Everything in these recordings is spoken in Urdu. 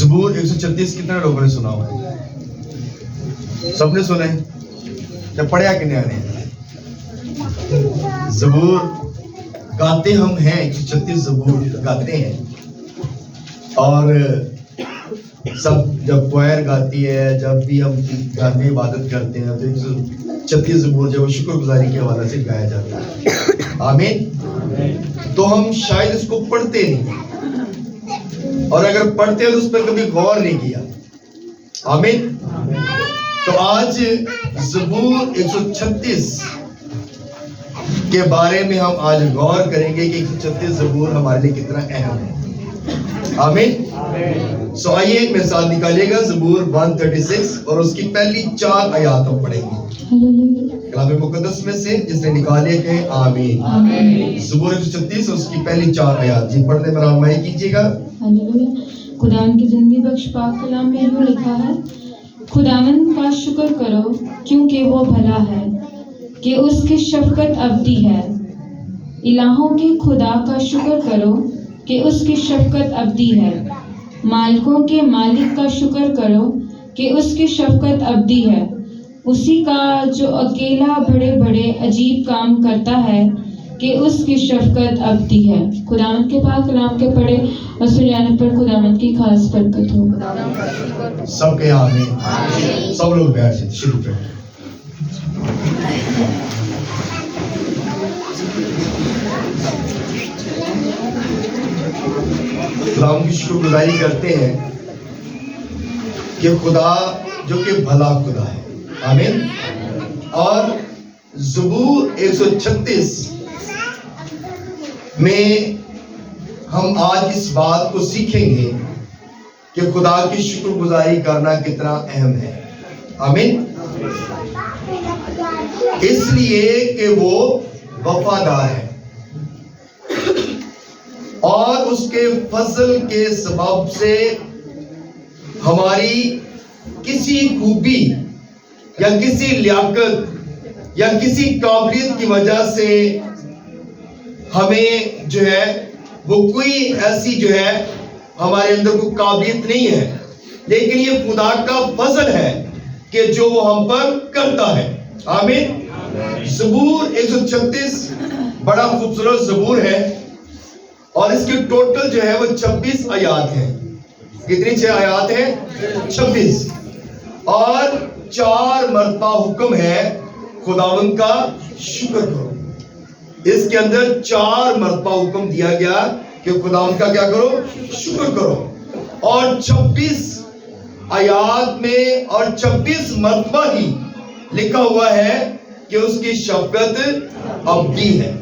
زبور 136 کتنے لوگوں نے سنا ہوا ہے؟ سب نے سنا ہے؟ کیا پڑھیا کنے آنے؟ زبور گاتے ہم ہیں، 136 زبور گاتے ہیں، اور سب جب کوائر گاتی ہے، جب بھی ہم گھر میں عبادت کرتے ہیں تو 136 زبور جو شکر گزاری کے حوالے سے گایا جاتا ہے۔ آمین۔ تو ہم شاید اس کو پڑھتے نہیں، اور اگر پڑھتے ہیں تو اس پر کبھی غور نہیں کیا۔ آمین۔ تو آج زبور 136 کے بارے میں ہم آج غور کریں گے کہ 136 زبور ہمارے لیے کتنا اہم ہے۔ آمین۔ سو آئیے ایک مثال نکالیے گا، زبور 136 اور اس کی پہلی 4 آیات ہم پڑھیں گے کلام مقدس میں سے، جس نے نکالے کہ آمین۔ زبور 136 اور اس کی پہلی 4 آیات، جی پڑھنے میں رہنمائی کیجیے گا۔ خداوند کی زندگی بخش پاک کلام میں یوں لکھا ہے، خداوند کا شکر کرو کیونکہ وہ بھلا ہے، کہ اس کی شفقت ابدی ہے۔ الہوں کے خدا کا شکر کرو کہ اس کی شفقت ابدی ہے۔ مالکوں کے مالک کا شکر کرو کہ اس کی شفقت ابدی ہے۔ اسی کا جو اکیلا بڑے بڑے عجیب کام کرتا ہے، کہ اس کی شفقت ابدی ہے۔ خداوند کے پاک کلام کے پڑھے اور سن جانے پر خداوند کی خاص برکت ہو۔ سب کے آمین۔ سب لوگ بیٹھ جائیں، شروع کریں۔ خداوند کی شکر گزاری کرتے ہیں کہ خدا جو کہ بھلا خدا ہے۔ آمین۔ اور زبور 136 میں ہم آج اس بات کو سیکھیں گے کہ خدا کی شکر گزاری کرنا کتنا اہم ہے۔ آمین۔ اس لیے کہ وہ وفادار ہے، اور اس کے فضل کے سبب سے ہماری کسی خوبی یا کسی لیاقت یا کسی قابلیت کی وجہ سے ہمیں جو ہے وہ کوئی ایسی جو ہے ہمارے اندر کوئی قابلیت نہیں ہے، لیکن یہ خدا کا فضل ہے کہ جو وہ ہم پر کرتا ہے۔ آمین۔ زبور 136 بڑا خوبصورت زبور ہے، اور اس کی ٹوٹل جو ہے وہ 26 آیات ہیں۔ کتنی 6 آیات ہیں؟ 26۔ اور 4 مرتبہ حکم ہے خداوند کا شکر کرو۔ اس کے اندر 4 مرتبہ حکم دیا گیا کہ خداوند کا کیا کرو؟ شکر کرو۔ اور 26 آیات میں اور 26 مرتبہ ہی لکھا ہوا ہے کہ اس کی شفقت ابدی ہے،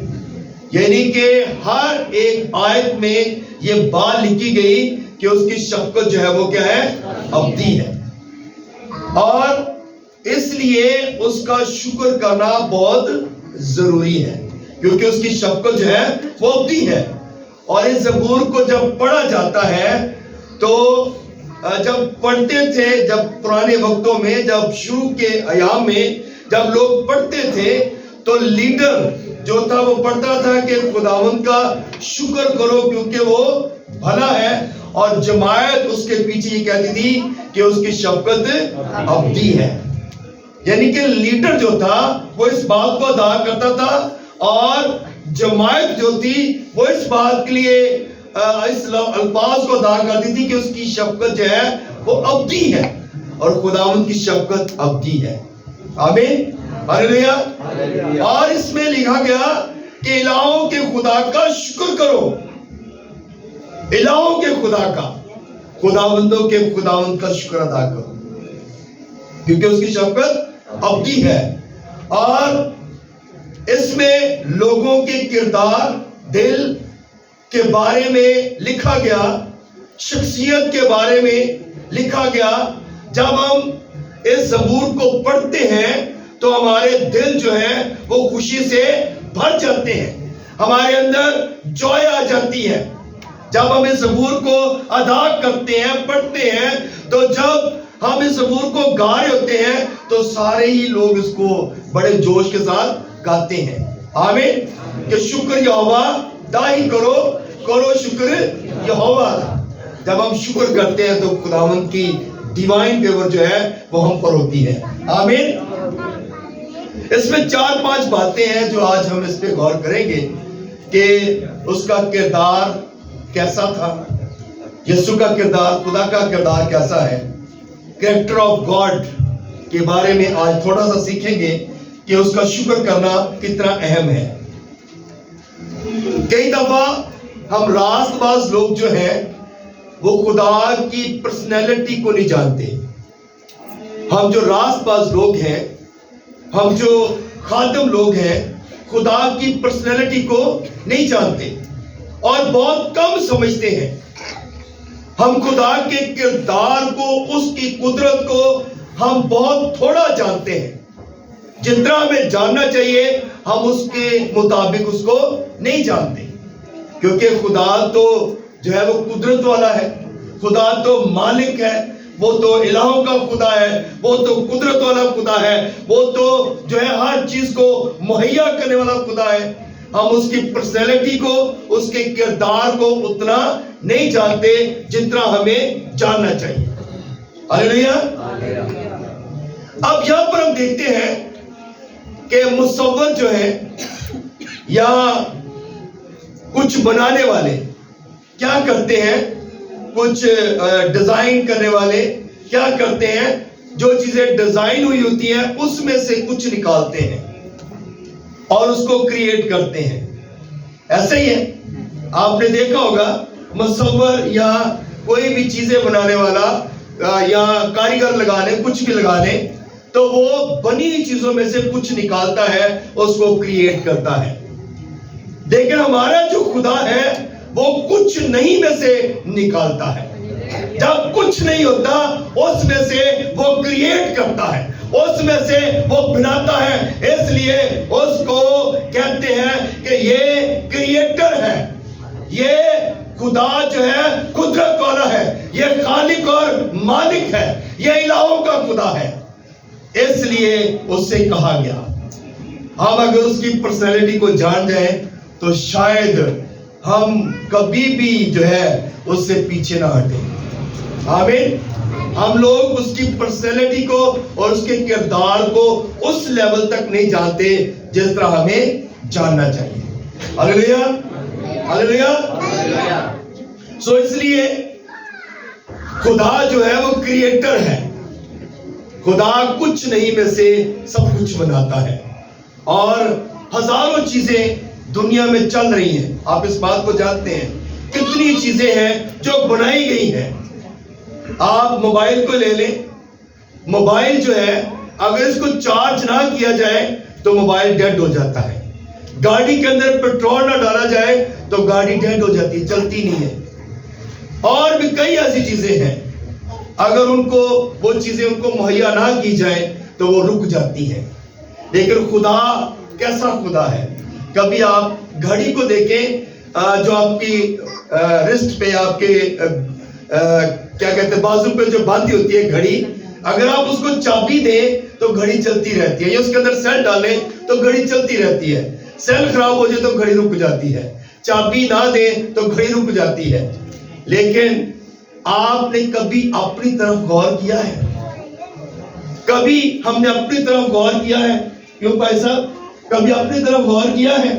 یعنی کہ ہر ایک آیت میں یہ بات لکھی گئی کہ اس کی شفقت جو ہے وہ کیا ہے؟ ابدی ہے۔ اور اس لیے اس کا شکر کرنا بہت ضروری ہے، کیونکہ اس کی شفقت جو ہے وہ ابدی ہے۔ اور اس زبور کو جب پڑھا جاتا ہے تو جب پڑھتے تھے، جب پرانے وقتوں میں، جب شروع کے ایام میں جب لوگ پڑھتے تھے تو لیڈر جو تھا وہ پڑھتا تھا کہ خداوند کا شکر کرو کیونکہ وہ بھلا ہے، اور جماعت اس کے پیچھے یہ کہتی تھی کہ اس کی شفقت ابدی ہے۔ یعنی کہ لیڈر جو تھا وہ اس بات کو ادا کرتا تھا، اور جماعت جو تھی وہ اس بات کے لیے اس الفاظ کو ادا کرتی تھی کہ اس کی شفقت جو ہے وہ ابدی ہے، اور خداوند کی شفقت ابدی ہے۔ آمین۔ ہاللیلویہ۔ اور اس میں لکھا گیا کہ الہوں کے خدا کا شکر کرو۔ الہوں کے خدا کا، خداوندوں کے خداوند کا شکر ادا کرو، کیونکہ اس کی شفقت ابدی ہے۔ اور اس میں لوگوں کے کردار، دل کے بارے میں لکھا گیا، شخصیت کے بارے میں لکھا گیا۔ جب ہم اس زبور کو پڑھتے ہیں تو ہمارے دل جو ہے وہ خوشی سے بھر جاتے ہیں، ہمارے اندر جوائے آ جاتی ہے جب ہم اس زبور کو ادا کرتے ہیں، پڑھتے ہیں۔ تو جب ہم اس زبور کو گا رہے ہوتے ہیں تو سارے ہی لوگ اس کو بڑے جوش کے ساتھ گاتے ہیں۔ آمین۔ کہ شکر یہوہ دائی کرو، کرو شکر یہوہ دا۔ جب ہم شکر کرتے ہیں تو خداوند کی ڈیوائن فیور جو ہے وہ ہم پر ہوتی ہے. آمین. اس میں 4-5 باتیں ہیں جو آج ہم اس پہ غور کریں گے کہ اس کا کردار کیسا تھا. یسوع کا کردار، خدا کا کردار کیسا ہے. کریکٹر آف گاڈ کے بارے میں آج تھوڑا سا سیکھیں گے کہ اس کا شکر کرنا کتنا اہم ہے. کئی دفعہ ہم راست باز لوگ جو ہیں وہ خدا کی پرسنالٹی کو نہیں جانتے. ہم جو راست باز لوگ ہیں، ہم جو خادم لوگ ہیں، خدا کی پرسنالٹی کو نہیں جانتے اور بہت کم سمجھتے ہیں. ہم خدا کے کردار کو، اس کی قدرت کو ہم بہت تھوڑا جانتے ہیں. جتنا ہمیں جاننا چاہیے ہم اس کے مطابق اس کو نہیں جانتے، کیونکہ خدا تو جو ہے وہ قدرت والا ہے، خدا تو مالک ہے، وہ تو الہوں کا خدا ہے، وہ تو قدرت والا خدا ہے، وہ تو جو ہے ہر چیز کو مہیا کرنے والا خدا ہے. ہم اس کی پرسنالٹی کو، اس کے کردار کو اتنا نہیں جانتے جتنا ہمیں جاننا چاہیے. ہاللیلویا. اب یہاں پر ہم دیکھتے ہیں کہ مصور جو ہے یا کچھ بنانے والے کیا کرتے ہیں، کچھ ڈیزائن کرنے والے کیا کرتے ہیں، جو چیزیں ڈیزائن ہوئی ہوتی ہیں اس میں سے کچھ نکالتے ہیں اور اس کو کریٹ کرتے ہیں. ایسے ہی ہے، آپ نے دیکھا ہوگا مصور یا کوئی بھی چیزیں بنانے والا یا کاریگر لگا لیں، کچھ بھی لگا لیں، تو وہ بنی ہوئی چیزوں میں سے کچھ نکالتا ہے، اس کو کریٹ کرتا ہے. لیکن ہمارا جو خدا ہے وہ کچھ نہیں میں سے نکالتا ہے. جب کچھ نہیں ہوتا اس میں سے وہ کریٹ کرتا ہے، اس میں سے وہ بناتا ہے. اس لیے اس کو کہتے ہیں کہ یہ کریٹر ہے، یہ خدا جو ہے قدرت والا ہے، یہ خالق اور مالک ہے، یہ الہوں کا خدا ہے. اس لیے اس سے کہا گیا. ہم اگر اس کی پرسنالٹی کو جان جائیں تو شاید ہم کبھی بھی جو ہے اس سے پیچھے نہ ہٹیں. آمین. ہم لوگ اس کی پرسنالٹی کو اور اس کے کردار کو اس لیول تک نہیں جانتے جس طرح ہمیں جاننا چاہیے. ہاللیلویا. ہاللیلویا. سو اس لیے خدا جو ہے وہ کریٹر ہے. خدا کچھ نہیں میں سے سب کچھ بناتا ہے اور ہزاروں چیزیں دنیا میں چل رہی ہیں. آپ اس بات کو جانتے ہیں کتنی چیزیں ہیں جو بنائی گئی ہیں. آپ موبائل کو لے لیں، موبائل جو ہے اگر اس کو چارج نہ کیا جائے تو موبائل ڈیڈ ہو جاتا ہے. گاڑی کے اندر پیٹرول نہ ڈالا جائے تو گاڑی ڈیڈ ہو جاتی ہے، چلتی نہیں ہے. اور بھی کئی ایسی چیزیں ہیں اگر ان کو وہ چیزیں ان کو مہیا نہ کی جائیں تو وہ رک جاتی ہیں. لیکن خدا کیسا خدا ہے. کبھی آپ گھڑی کو دیکھیں جو آپ کی رسٹ پہ، آپ کے کیا کہتے ہیں بازو پہ جو باندھی ہوتی ہے گھڑی، اگر آپ اس کو چابی دیں تو گھڑی چلتی رہتی ہے، یا اس کے اندر سیل ڈالیں تو گھڑی چلتی رہتی ہے. سیل خراب ہو جائے تو گھڑی رک جاتی ہے، چابی نہ دیں تو گھڑی رک جاتی ہے. لیکن آپ نے کبھی اپنی طرف غور کیا ہے؟ کبھی ہم نے اپنی طرف غور کیا ہے؟ کیوں بھائی صاحب، کبھی اپنی طرف غور کیا ہے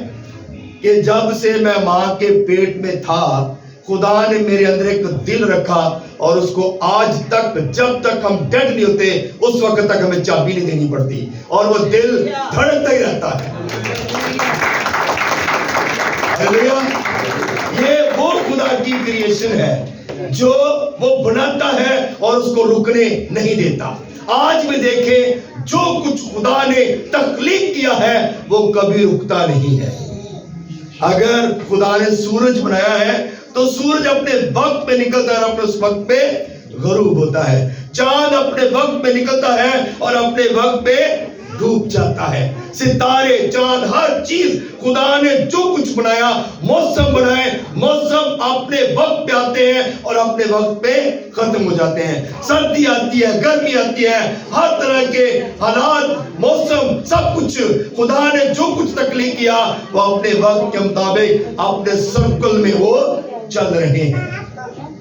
کہ جب سے میں ماں کے پیٹ میں تھا خدا نے میرے اندر ایک دل رکھا اور اس کو آج تک جب تک ہم ڈیڈ نہیں ہوتے اس وقت تک ہمیں چابی نہیں دینی پڑتی اور وہ دل دھڑکتا ہی رہتا ہے. یہ وہ خدا کی کریشن ہے جو وہ بناتا ہے اور اس کو رکنے نہیں دیتا. آج بھی دیکھیں جو کچھ خدا نے تخلیق کیا ہے وہ کبھی رکتا نہیں ہے. اگر خدا نے سورج بنایا ہے تو سورج اپنے وقت پہ نکلتا ہے اور اپنے اس وقت پہ غروب ہوتا ہے. چاند اپنے وقت پہ نکلتا ہے اور اپنے وقت پہ ڈوب جاتا ہے. ستارے، چاند، ہر چیز خدا نے جو کچھ بنایا، موسم بنائے، موسم اپنے وقت پہ آتے ہیں اور اپنے وقت پہ ختم ہو جاتے ہیں. سردی آتی ہے، گرمی آتی ہے، ہر طرح کے حالات، موسم، سب کچھ خدا نے جو کچھ تخلیق کیا وہ اپنے وقت کے مطابق اپنے سرکل میں وہ چل رہے ہیں.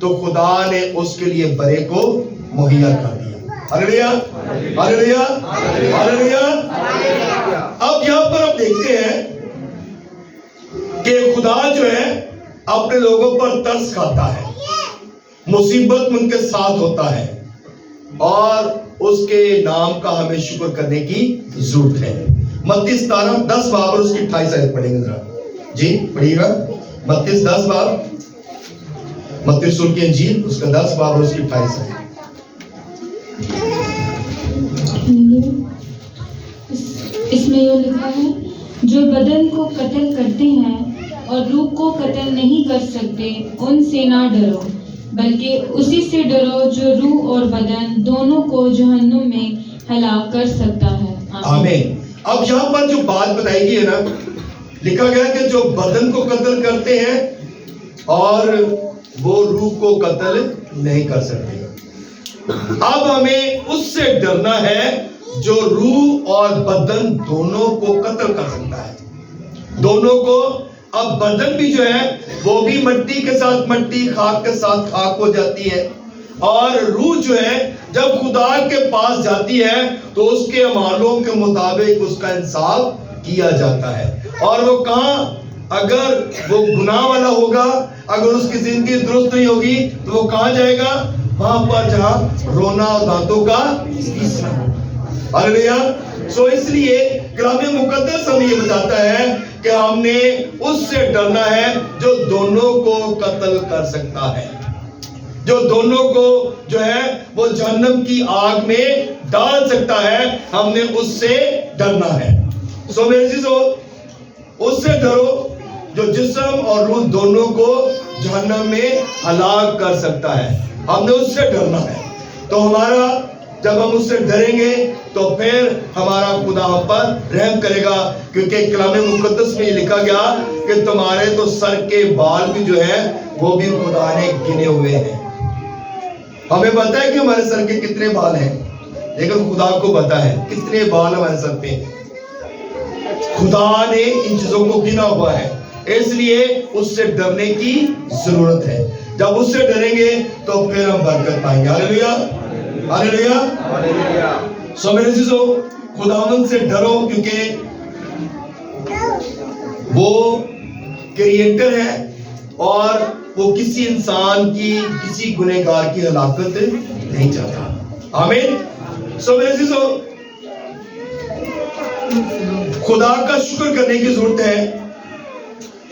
تو خدا نے اس کے لیے برے کو مہیا کر دیا۔ ہلیلویا، ہلیلویا، ہلیلویا۔ اب یہاں پر ہم دیکھتے ہیں کہ خدا جو ہے اپنے لوگوں پر ترس کھاتا ہے، مصیبت ان کے ساتھ ہوتا ہے، اور اس کے نام کا ہمیں شکر کرنے کی ضرورت ہے۔ متی 17:10 باب اور اس کی 28 آیت پڑھیں گے ذرا جی، پڑھیے گا۔ متی 10 باب، متی رسول کی انجیل اس کا 10 باب اور اس کی 28 آیت۔ اس میں یہ لکھا ہے، جو بدن کو قتل کرتے ہیں اور روح کو قتل نہیں کر سکتے ان سے نہ ڈرو، بلکہ اسی سے ڈرو جو روح اور بدن دونوں کو جہنم میں ہلاک کر سکتا ہے۔ آمین۔ اب یہاں پر جو بات بتائی گئی ہے نا، لکھا گیا کہ جو بدن کو قتل کرتے ہیں اور وہ روح کو قتل نہیں کر سکتے۔ اب ہمیں اس سے ڈرنا ہے جو روح اور بدن دونوں کو قتل کر سکتا ہے، دونوں کو۔ اب بدن بھی جو ہے وہ بھی مٹی کے ساتھ مٹی، خاک کے ساتھ خاک ہو جاتی ہے، اور روح جو ہے جب خدا کے پاس جاتی ہے تو اس کے اعمالوں کے مطابق اس کا انصاف کیا جاتا ہے۔ اور وہ کہاں، اگر وہ گناہ والا ہوگا، اگر اس کی زندگی درست نہیں ہوگی تو وہ کہاں جائے گا؟ وہاں پر جہاں رونا اور دانتوں کا پیسنا۔ ہلیلویا۔ سو اس لیے کلام مقدس ہمیں یہ بتاتا ہے کہ ہم نے اس سے ڈرنا ہے جو دونوں کو قتل کر سکتا ہے، جو دونوں کو جو ہے وہ جہنم کی آگ میں ڈال سکتا ہے۔ ہم نے اس سے ڈرنا ہے۔ سو میرے عزیزو، اس سے ڈرو جو جسم اور روح دونوں کو جہنم میں ہلاک کر سکتا ہے۔ ہم نے اس سے ڈرنا ہے۔ تو ہمارا جب ہم اس سے ڈریں گے تو پھر ہمارا خدا ہم پر رحم کرے گا، کیونکہ کلام مقدس میں یہ لکھا گیا کہ تمہارے تو سر کے بال بھی جو ہے وہ بھی خدا نے گنے ہوئے ہیں۔ ہمیں پتا ہے کہ ہمارے سر کے کتنے بال ہیں، لیکن خدا کو پتا ہے کتنے بال ہمارے سر پہ ہیں۔ خدا نے ان چیزوں کو گنا ہوا ہے، اس لیے اس سے ڈرنے کی ضرورت ہے۔ جب اس سے ڈریں گے تو پھر ہم برکت پائیں گے۔ ہلیلویا، ہلیلویا۔ سو میرے عزیزو، خداوند سے ڈرو، کیونکہ وہ کریٹر ہے اور وہ کسی انسان کی، کسی گنہگار کی ہلاکت نہیں چاہتا۔ آمین۔ سو میرے عزیزو، خدا کا شکر کرنے کی ضرورت ہے۔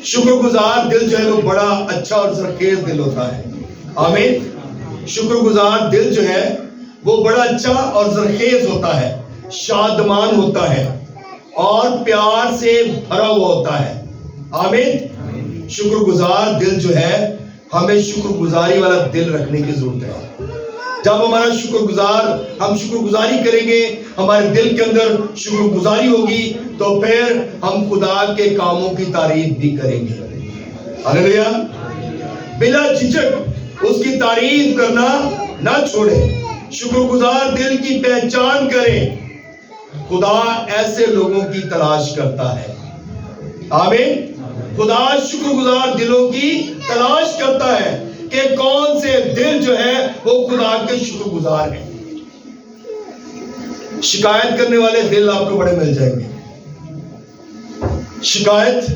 شکر گزار دل جو ہے وہ بڑا اچھا اور زرخیز دل ہوتا ہے۔ آمین۔ شکر گزار دل جو ہے وہ بڑا اچھا اور زرخیز ہوتا ہے، شادمان ہوتا ہے اور پیار سے بھرا ہوا ہوتا ہے۔ آمین۔ شکر گزار دل جو ہے، ہمیں شکر گزاری والا دل رکھنے کی ضرورت ہے۔ جب ہمارا ہم شکر گزاری کریں گے، ہمارے دل کے اندر شکر گزاری ہوگی، تو پھر ہم خدا کے کاموں کی تعریف بھی کریں گے۔ ہلیلویا۔ بلا جھجک اس کی تعریف کرنا نہ چھوڑیں، شکر گزار دل کی پہچان کریں۔ خدا ایسے لوگوں کی تلاش کرتا ہے۔ آمین۔ خدا شکر گزار دلوں کی تلاش کرتا ہے کہ کون سے دل جو ہے وہ خدا کے شکر گزار ہیں۔ شکایت کرنے والے دل آپ کو بڑے مل جائیں گے، شکایت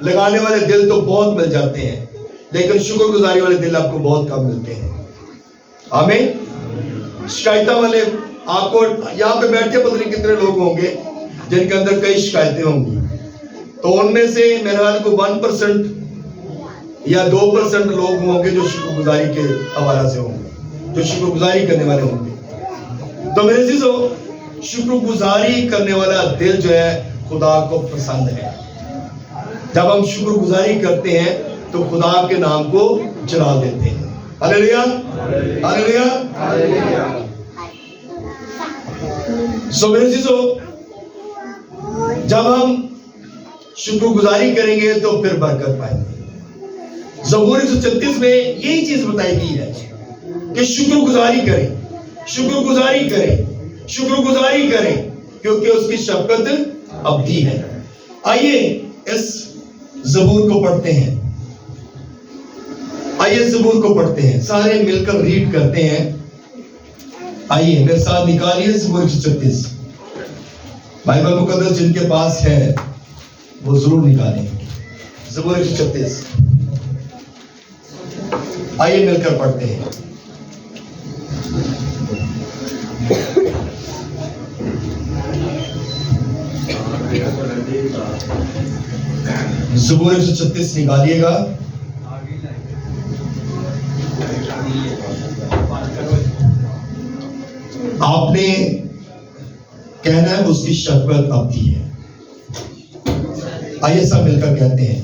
لگانے والے دل تو بہت مل جاتے ہیں، لیکن شکر گزاری والے دل آپ کو بہت کم ملتے ہیں۔ آمین۔ شکایتوں والے آپ کو یہاں پہ بیٹھ کے پتہ نہیں کتنے لوگ ہوں گے جن کے اندر کئی شکایتیں ہوں گی، تو ان میں سے میرے خیال کو 1% یا 2% لوگ ہوں گے جو شکر گزاری کے حوالہ سے ہوں گے، جو شکر گزاری کرنے والے ہوں گے۔ تو میرے عزیزو، شکر گزاری کرنے والا دل جو ہے خدا کو پسند ہے۔ جب ہم شکر گزاری کرتے ہیں تو خدا کے نام کو جلال دیتے ہیں۔ ہلیلویا، ہلیلویا۔ سو میرے عزیزو، جب ہم شکر گزاری کریں گے تو پھر برکت پائیں گے۔ زبور 136 میں یہی چیز بتائی گئی ہے کہ شکر گزاری کریں، شکر گزاری کریں، شکر گزاری کریں، کیونکہ اس کی شفقت ابدی ہے۔ آئیے اس زبور کو پڑھتے ہیں۔ آئیے زبور کو پڑھتے ہیں، سارے مل کر ریڈ کرتے ہیں. آئیے میرے ساتھ نکالیے زبور 136. بائبل مقدس جن کے پاس ہے وہ ضرور نکالیں. زبور 136 آئیے مل کر پڑھتے ہیں. زبور 136 نکالیے گا. آپ نے کہنا ہے اس کی شفقت ابدی ہے. آئیے سب مل کر کہتے ہیں،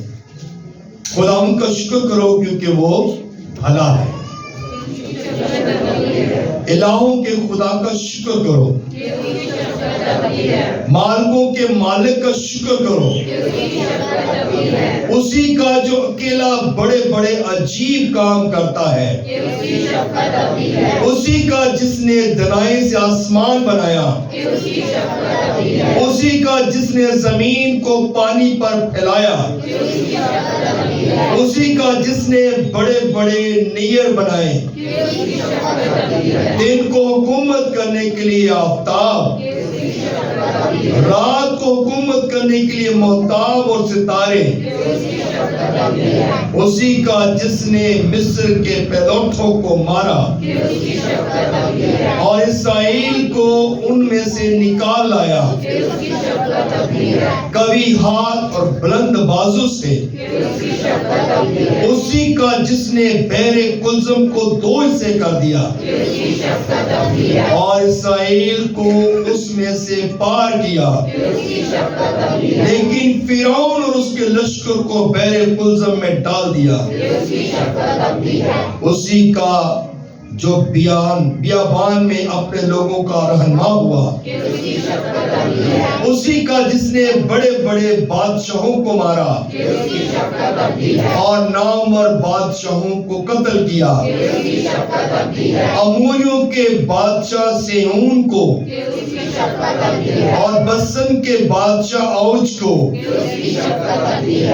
خداوند کا شکر کرو کیونکہ وہ بھلا ہے. الہوں کے خدا کا شکر کرو، مالکوں کے مالک کا شکر کرو، اسی کا جو اکیلا بڑے بڑے عجیب کام کرتا ہے، اسی کا جس نے دنائی سے آسمان بنایا، اسی کا جس نے زمین کو پانی پر پھیلایا، اسی کا جس نے بڑے بڑے نیر بنائے، دن کو حکومت کرنے کے لیے آفتاب، رات کو حکومت کرنے کے لیے مہتاب اور ستارے، اسی کا جس نے مصر کے پیلوٹوں کو مارا اور اسرائیل کو ان میں سے نکال لایا، قوی ہاتھ اور بلند بازو سے، اسی کا جس نے بحر کلزم کو 2 حصے کر دیا اور اسرائیل کو اس میں سے پار کیا، لیکن فرعون اور اس کے لشکر کو بحر کلزم میں ڈال دیا، اسی کا جو بیابان میں اپنے لوگوں کا رہنما ہوا، اسی کا جس نے بڑے بڑے بادشاہوں کو مارا اور نامور بادشاہوں کو قتل کیا، اموریوں کے بادشاہ سیہون کو اور بسن کے بادشاہ اوج کو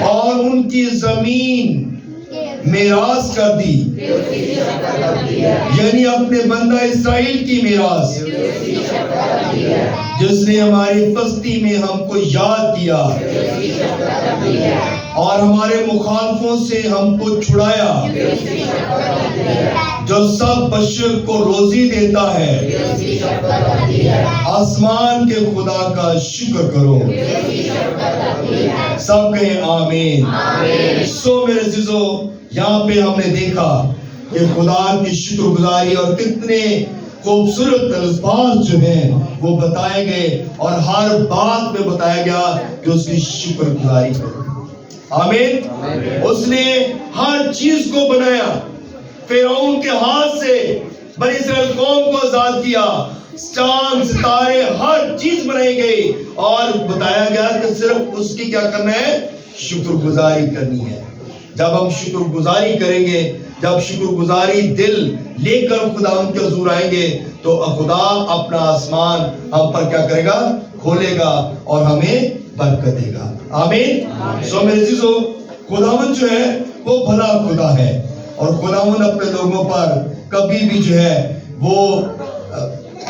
اور ان کی زمین میراث کر دی، یعنی اپنے بندہ اسرائیل کی میراث، جس نے ہماری پستی میں ہم کو یاد کیا اور ہمارے مخالفوں سے ہم کو چھڑایا، جو سب بشر کو روزی دیتا ہے. آسمان کے خدا کا شکر کرو. سب کہیں آمین. سو میرے عزیزو، یہاں پہ ہم نے دیکھا کہ خدا کی شکر گزاری اور کتنے خوبصورت الفاظ جو ہیں وہ بتائے گئے اور ہر بات میں بتایا گیا کہ اس کی شکر گزاری کرو. آمین. اس نے ہر چیز کو بنایا، فرعون کے ہاتھ سے بنی اسرائیل قوم کو آزاد کیا، چاند ستارے ہر چیز بنائی گئی اور بتایا گیا کہ صرف اس کی کیا کرنا ہے؟ شکر گزاری کرنی ہے. جب ہم شکر گزاری کریں گے، جب شکر گزاری دل لے کر خدا ان کے حضور آئیں گے تو خدا اپنا آسمان ہم پر کیا کرے گا؟ کھولے گا اور ہمیں برکت دے گا. آمین. سو میرے عزیزو، خداوند جو ہے وہ بھلا خدا ہے اور خداوند اپنے لوگوں پر کبھی بھی جو ہے وہ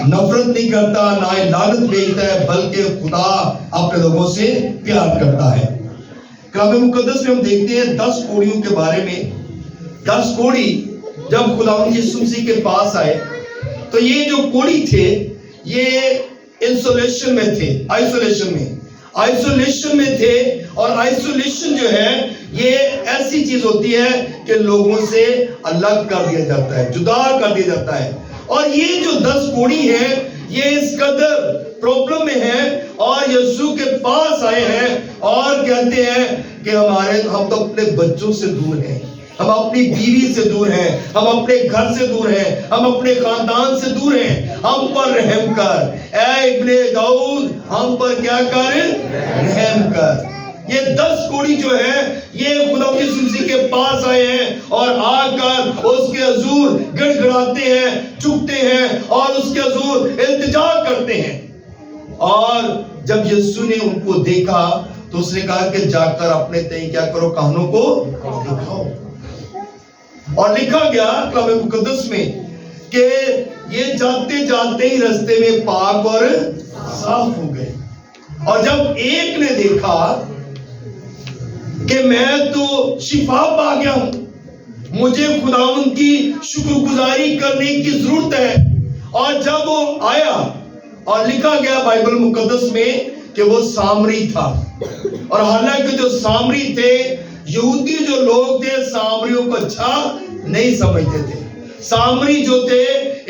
نفرت نہیں کرتا، نہ ہی لعنت بھیجتا ہے، بلکہ خدا اپنے لوگوں سے پیار کرتا ہے. کلام مقدس میں ہم دیکھتے ہیں 10 کوڑیوں کے بارے میں. 10 کوڑی جب خداوند یسوع مسیح کے پاس آئے تو یہ جو کوڑی تھے یہ انسولیشن میں تھے، آئسولیشن میں تھے. اور آئسولیشن جو ہے یہ ایسی چیز ہوتی ہے کہ لوگوں سے الگ کر دیا جاتا ہے، جدا کر دیا جاتا ہے. اور یہ جو 10 کوڑی ہیں یہ اس قدر پرابلم میں ہیں اور یسوع کے پاس آئے ہیں اور کہتے ہیں کہ ہم تو اپنے بچوں سے دور ہیں، ہم اپنی بیوی سے دور ہیں، ہم اپنے گھر سے دور ہیں، ہم اپنے خاندان سے دور ہیں، ہم پر رحم کر اے ابن داؤد، ہم پر کیا کر؟ رحم کر. یہ 10 کوڑی جو ہے یہ خدا یسوع مسیح کے پاس آئے ہیں اور آ کر اس کے حضور گڑ گڑاتے ہیں، جھکتے ہیں اور اس کے حضور التجا کرتے ہیں. اور جب یسوع نے ان کو دیکھا تو اس نے کہا کہ جا کر اپنے تئیں کیا کرو؟ کہانوں کو دکھاؤ. اور لکھا گیا کلام مقدس میں کہ یہ جاتے جاتے ہی رستے میں پاک اور صاف ہو گئے. اور جب ایک نے دیکھا کہ میں تو شفا پا گیا ہوں, مجھے خداوند کی شکر گزاری کرنے کی ضرورت ہے, اور جب وہ آیا اور لکھا گیا بائبل مقدس میں کہ وہ سامری تھا, اور حالانکہ جو سامری تھے, یہودی جو لوگ تھے سامریوں کو اچھا نہیں سمجھتے تھے, سامری جو تھے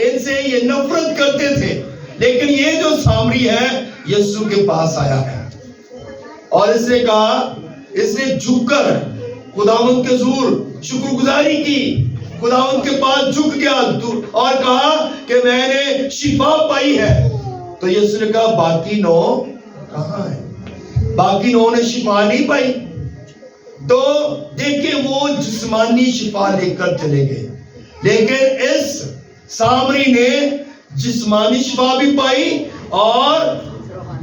ان سے یہ نفرت کرتے تھے, لیکن یہ جو سامری ہے یسوع کے پاس آیا ہے اور اس نے کہا, اس نے جھک کر خداوند کے حضور شکر گزاری کی, خداوند کے پاس جھک گیا اور کہا کہ میں نے شفا پائی ہے. تو یسوع نے کہا باقی 9 کہاں ہے؟ باقی 9 نے شفا نہیں پائی. تو دیکھیں وہ جسمانی شفا لے کر چلے گئے, لیکن اس سامری نے جسمانی شفا بھی پائی اور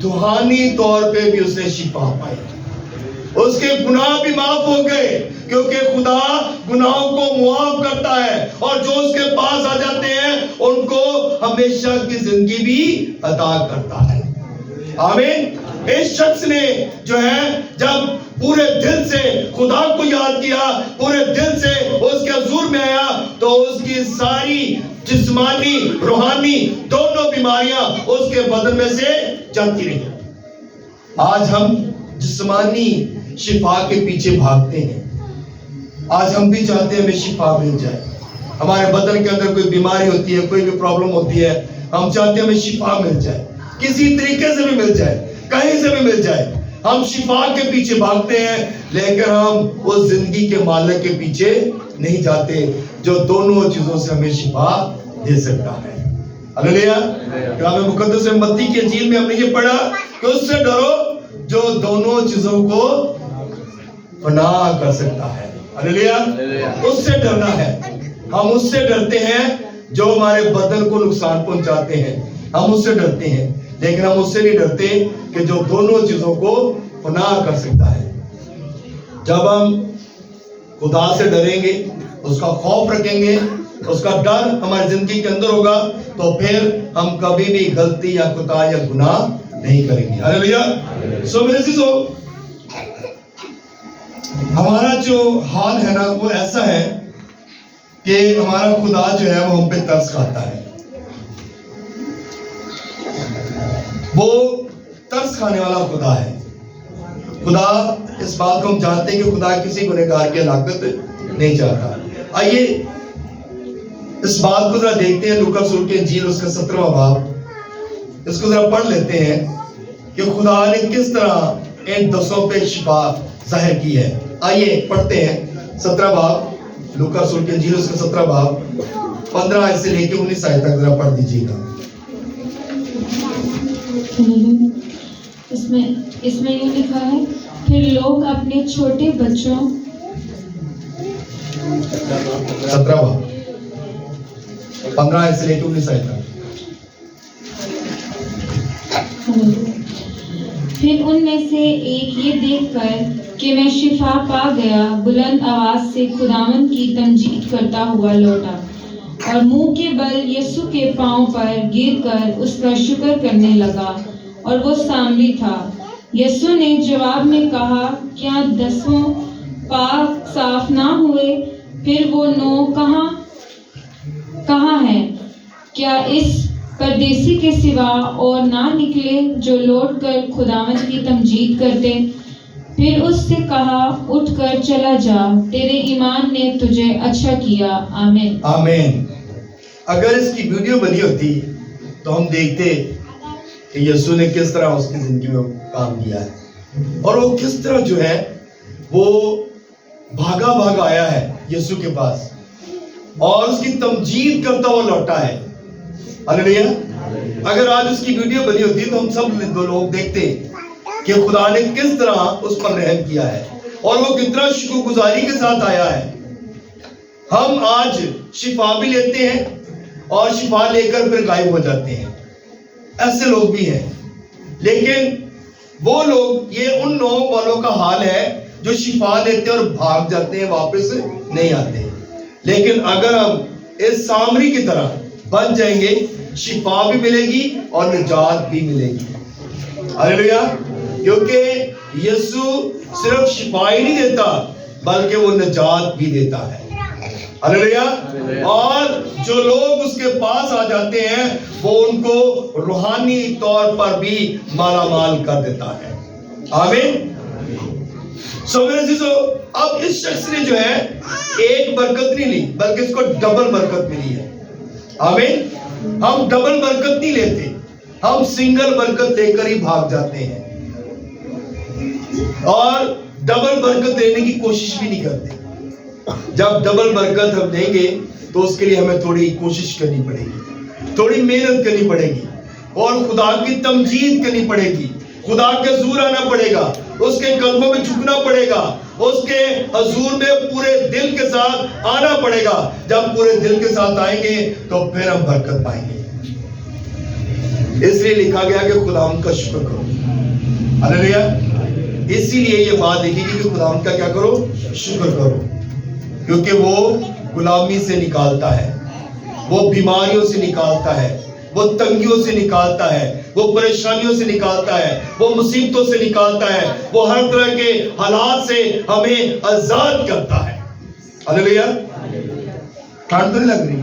روحانی طور پہ بھی اس نے شفا پائی. اس کے گناہ بھی معاف ہو گئے, کیونکہ خدا گناہوں کو معاف کرتا ہے, اور جو اس کے پاس آ جاتے ہیں ان کو ہمیشہ کی زندگی بھی عطا کرتا ہے. آمین. اس شخص نے جو ہے جب پورے دل سے خدا کو یاد کیا, پورے دل سے اس کے حضور میں آیا, تو اس کی ساری جسمانی روحانی دونوں بیماریاں اس کے بدن میں سے جاتی رہی. آج ہم جسمانی شفا کے پیچھے بھاگتے ہیں. آج ہم بھی چاہتے ہیں ہمیں شفا مل جائے. ہمارے بدن کے اندر کوئی بیماری ہوتی ہے, کوئی بھی پرابلم ہوتی ہے, ہم چاہتے ہیں ہمیں شفا مل جائے, کسی طریقے سے بھی مل جائے, کہیں سے بھی مل جائے. ہم شفا کے پیچھے بھاگتے ہیں, لیکن ہم اس زندگی کے مالک کے پیچھے نہیں جاتے جو دونوں چیزوں سے ہمیں شفا دے سکتا ہے. ہلیلویا. کلام مقدس میں متی کی انجیل میں ہم نے یہ پڑھا کہ اس سے ڈرو جو دونوں چیزوں کو فنا کر سکتا ہے. ہلیلویا. اس سے ڈرنا ہے. ہم اس سے ڈرتے ہیں جو ہمارے بدن کو نقصان پہنچاتے ہیں, ہم اس سے ڈرتے ہیں, لیکن ہم اس سے نہیں ڈرتے کہ جو دونوں چیزوں کو فنا کر سکتا ہے. جب ہم خدا سے ڈریں گے, اس کا خوف رکھیں گے, اس کا ڈر ہماری زندگی کے اندر ہوگا, تو پھر ہم کبھی بھی غلطی یا خطا یا گناہ نہیں کریں گے. ہلیلویا. سو میرے عزیزو, ہمارا جو حال ہے نا وہ ایسا ہے کہ ہمارا خدا جو ہے وہ ہم پہ ترس کھاتا ہے. وہ ترس کھانے والا خدا ہے. خدا اس بات کو ہم جانتے ہیں کہ خدا کسی گنہگار کی ہلاکت نہیں چاہتا. آئیے اس بات کو ذرا دیکھتے ہیں, لوکا رسول کی انجیل اس کا 17واں باب, اس کو ذرا پڑھ لیتے ہیں کہ خدا نے کس طرح ان 10 پہ شفا ظاہر کی ہے. آئیے پڑھتے ہیں 17 باب لوکا رسول کی انجیل اس کا 17 باب 15 آیت سے لے کے 19 آیت تک ذرا پڑھ دیجیے گا. اس میں یہ لکھا ہے, پھر لوگ اپنے چھوٹے بچوں 17 باب 15 آیت سے لے کے 19 آیت تک. پھر ان میں سے ایک یہ دیکھ کر کہ میں شفا پا گیا بلند آواز سے خداوند کی تمجید کرتا ہوا لوٹا, اور منہ کے بل یسوع کے پاؤں پر گر کر اس کا شکر کرنے لگا, اور وہ سامری تھا. یسوع نے جواب میں کہا, کیا 10 پاک صاف نہ ہوئے؟ پھر وہ 9 کہاں ہیں؟ کیا اس پردیسی کے سوا اور نہ نکلے جو لوٹ کر خداوند کی تمجید کرتے؟ پھر اس سے کہا, اٹھ کر چلا جا, تیرے ایمان نے تجھے اچھا کیا. آمین. آمین. اگر اس کی ویڈیو بنی ہوتی تو ہم دیکھتے کہ یسوع نے کس طرح اس کی زندگی میں کام کیا ہے, اور وہ کس طرح جو ہے وہ بھاگا آیا ہے یسوع کے پاس, اور اس کی تمجید کرتا ہوا لوٹا ہے. ہلیلویا. اگر آج اس کی ویڈیو بنی ہوتی تو ہم سب لوگ دیکھتے کہ خدا نے کس طرح اس پر رحم کیا ہے, اور وہ کتنا شکر گزاری کے ساتھ آیا ہے. ہم آج شفا بھی لیتے ہیں اور شفا لے کر پھر غائب ہو جاتے ہیں, ایسے لوگ بھی ہیں. لیکن وہ لوگ, یہ ان لوگوں والوں کا حال ہے جو شفا لیتے اور بھاگ جاتے ہیں, واپس نہیں آتے. لیکن اگر ہم اس سامری کی طرح بن جائیں گے شفا بھی ملے گی اور نجات بھی ملے گی. ہاللیلویا. کیونکہ یسوع صرف شفا ہی نہیں دیتا بلکہ وہ نجات بھی دیتا ہے. ہاللیلویا. اور جو لوگ اس کے پاس آ جاتے ہیں وہ ان کو روحانی طور پر بھی مالا مال کر دیتا ہے. آمین. سو میرے عزیزو اب اس شخص نے جو ہے ایک برکت نہیں لی بلکہ اس کو ڈبل برکت ملی ہے. آمین. ہم ڈبل برکت نہیں لیتے, ہم سنگل برکت لے کر ہی بھاگ جاتے ہیں اور ڈبل برکت لینے کی کوشش بھی نہیں کرتے. جب ڈبل برکت ہم لیں گے تو اس کے لیے ہمیں تھوڑی کوشش کرنی پڑے گی, تھوڑی محنت کرنی پڑے گی اور خدا کی تمجید کرنی پڑے گی, خدا کے حضور آنا پڑے گا, اس کے قدموں میں جھکنا پڑے گا, اس کے حضور میں پورے دل کے ساتھ آنا پڑے گا. جب پورے دل کے ساتھ آئیں گے تو پھر ہم برکت پائیں گے. اس لیے لکھا گیا کہ خدا ان کا شکر کرو. ہاللیلویا. اسی لیے یہ بات لکھی گئی کہ خدا ان کا کیا کرو, شکر کرو, کیونکہ وہ غلامی سے نکالتا ہے, وہ بیماریوں سے نکالتا ہے, وہ تنگیوں سے نکالتا ہے, وہ پریشانیوں سے نکالتا ہے, وہ مصیبتوں سے نکالتا ہے, وہ ہر طرح کے حالات سے ہمیں آزاد کرتا ہے. ہاللیلویا. ٹھنڈ تو نہیں لگ رہی؟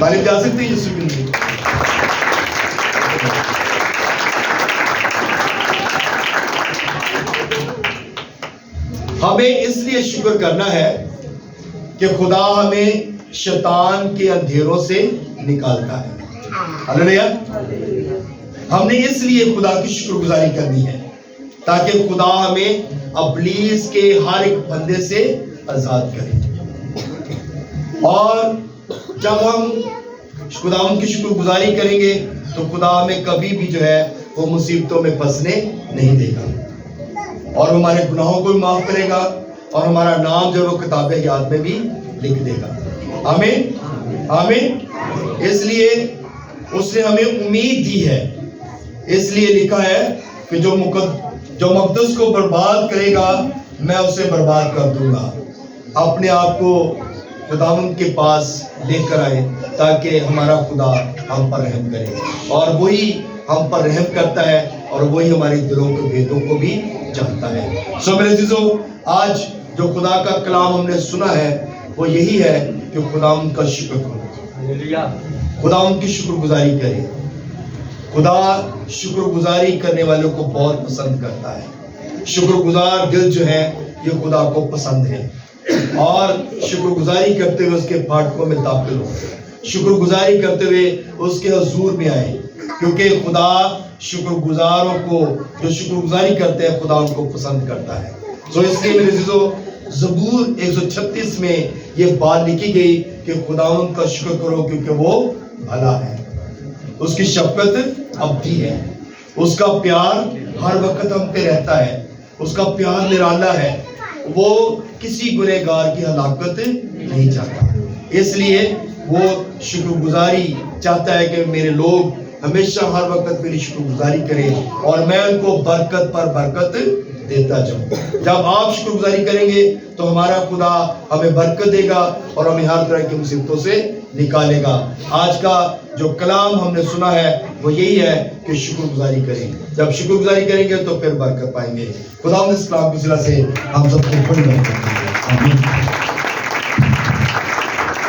تعلیم جا سکتی ہے یسوع کے لیے. ہمیں اس لیے شکر کرنا ہے کہ خدا ہمیں شیطان کے اندھیروں سے نکالتا ہے. ہاللیلویا. ہم نے اس لیے خدا کی شکر گزاری کرنی ہے تاکہ خدا ہمیں ابلیس کے ہر ایک بندے سے آزاد کرے. اور جب ہم خدا کی شکر گزاری کریں گے تو خدا ہمیں کبھی بھی جو ہے وہ مصیبتوں میں پھنسنے نہیں دے گا اور ہمارے گناہوں کو بھی معاف کرے گا اور ہمارا نام جو ہے وہ کتاب یاد میں بھی لکھ دے گا. آمین. آمین. اس لیے اس نے ہمیں امید دی ہے. اس لیے لکھا ہے کہ جو مقدس کو برباد کرے گا میں اسے برباد کر دوں گا. اپنے آپ کو خداوند کے پاس لے کر آئے تاکہ ہمارا خدا ہم پر رحم کرے, اور وہی ہم پر رحم کرتا ہے اور وہی ہمارے دلوں کے بھیدوں کو بھی جانتا ہے. سو میرے عزیزو آج جو خدا کا کلام ہم نے سنا ہے وہ یہی ہے کہ خدا ان کا شکر کرو, خدا ان کی شکر گزاری کرے. خدا شکر گزاری کرنے والوں کو بہت پسند کرتا ہے. شکر گزار دل جو ہے یہ خدا کو پسند ہے, اور شکر گزاری کرتے ہوئے اس کے پھاٹکوں میں داخل ہو, شکر گزاری کرتے ہوئے اس کے حضور میں آئے, کیونکہ خدا شکر گزاروں کو جو شکر گزاری کرتے ہیں خدا ان کو پسند کرتا ہے. تو اس لیے میرے عزیزو زبور 136 میں یہ بات لکھی گئی کہ خداوند کا شکر کرو کیونکہ وہ بھلا ہے, اس کی شفقت ابدی ہے, اس کا پیار ہر وقت ہم پہ رہتا ہے, اس کا پیار نرالا ہے, وہ کسی گنہگار کی ہلاکت نہیں چاہتا. اس لیے وہ شکر گزاری چاہتا ہے کہ میرے لوگ ہمیشہ ہر وقت میری شکر گزاری کریں اور میں ان کو برکت پر برکت دیتا جاؤں. جب آپ شکر گزاری کریں گے تو ہمارا خدا ہمیں برکت دے گا اور ہمیں ہر طرح کی مصیبتوں سے نکالے گا. آج کا جو کلام ہم نے سنا ہے وہ یہی ہے کہ شکر گزاری کریں. جب شکر گزاری کریں گے تو پھر برکت پائیں گے. خدا اس کلام کی صلہ سے ہم سب کو بڑی برکت دے. آمین.